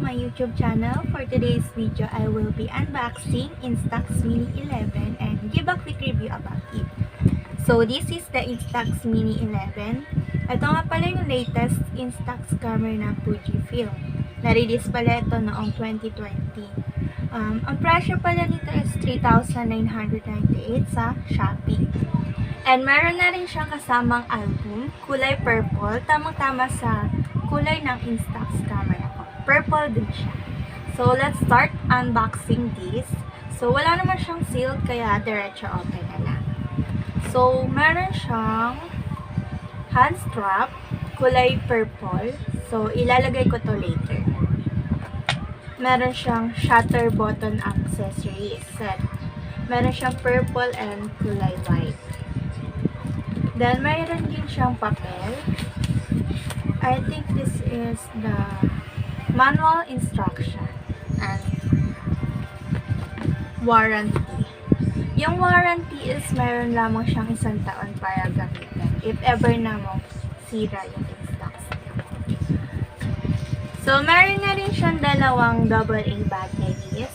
my YouTube channel. For today's video, I will be unboxing Instax Mini 11 and give a quick review about it. So, this is the Instax Mini 11. Ito nga pala yung latest Instax camera ng Fujifilm. Na-release pala ito noong 2020. Ang presyo pala nito is 3,998 sa Shopee. And meron na rin siyang kasamang album, kulay purple, tamang-tama sa kulay ng Instax camera ko. Purple din siya. So, let's start unboxing this. So, wala naman siyang sealed, kaya diretso open na lang. So, meron siyang hand strap, kulay purple. So, ilalagay ko to later. Meron siyang shutter button accessory set. Meron siyang purple and kulay white. Then, mayroon din siyang papel. I think this is the manual instruction and warranty. Yung warranty is mayroon lamang siyang 1 taon para gamitin. If ever na mo sira yung Instax. So, meron na rin siyang dalawang AA batteries.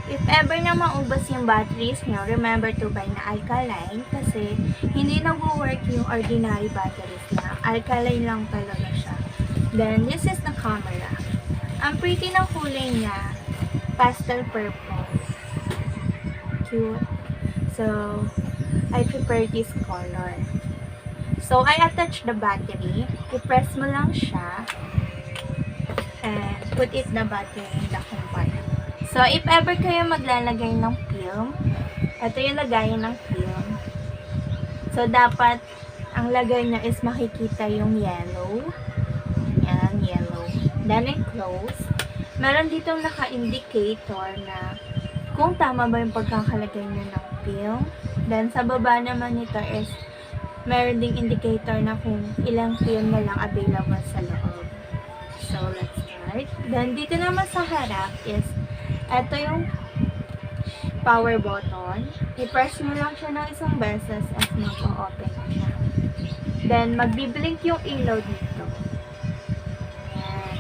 If ever na maubos yung batteries nyo, remember to buy na alkaline kasi hindi nag-work yung ordinary batteries na. Alkaline lang talaga siya. Then, this is the camera. Ang pretty ng kulay niya, pastel purple. Cute. So, I prefer this color. So, I attach the battery. I-press mo lang siya and put it the battery in the compartment. So, if ever kayo maglalagay ng film, ito yung lagayan ng film. So, dapat, ang lagay niya is makikita yung yellow. Yan, yellow. Then, i-close. Meron ditong naka-indicator na kung tama ba yung pagkakalagay niya ng film. Then, sa baba naman nito is meron ding indicator na kung ilang film na lang available sa loob. So, let's start. Then, dito naman sa harap is ito yung power button. I-press mo lang siya ng isang beses as mag-o-open siya. Then, magbiblink yung ilaw dito. Ayan.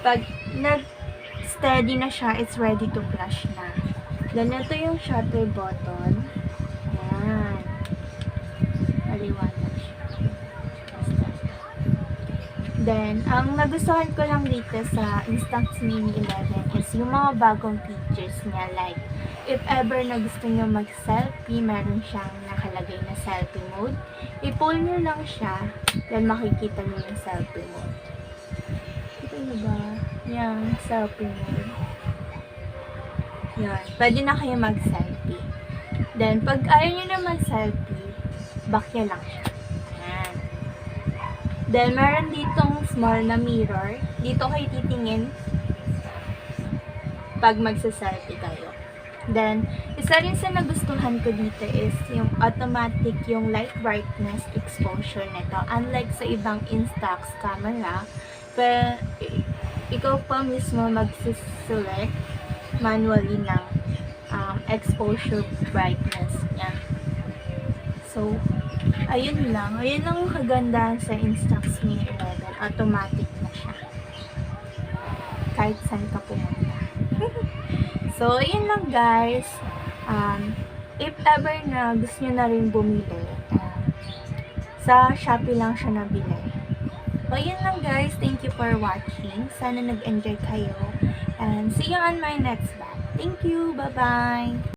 Pag nag-steady na siya, it's ready to flash na. Then, ito yung shutter button. Ayan. Maliwanag siya. Then, ang nagustuhan ko lang dito sa Instax Mini 11 is yung mga bagong features niya. Like, if ever na gusto nyo mag-selfie, meron siyang nakalagay na selfie mode. I-pull nyo lang siya, then makikita nyo yung selfie mode. Kita nyo ba? Yung selfie mode. Yan. Pwede na kayo mag-selfie. Then, pag ayaw nyo na mag-selfie, back nyo lang siya. Yan. Then, meron ditong small na mirror. Dito kayo titingin pag magsa-selfie kayo. Then, isa rin sa nagustuhan ko dito is yung automatic yung light brightness exposure nito. Unlike sa ibang Instax camera, pero ikaw pa mismo mag-select manually ng exposure brightness niya. So, ayun lang. Ayun lang yung kagandahan sa Instax Mini 11. Automatic na siya. Kahit saan ka pumunta. So, ayun lang guys. If ever na gusto nyo na rin bumili, sa Shopee lang siya nabili. So, ayun lang guys. Thank you for watching. Sana nag-enjoy kayo. And see you on my next vlog. Thank you. Bye-bye.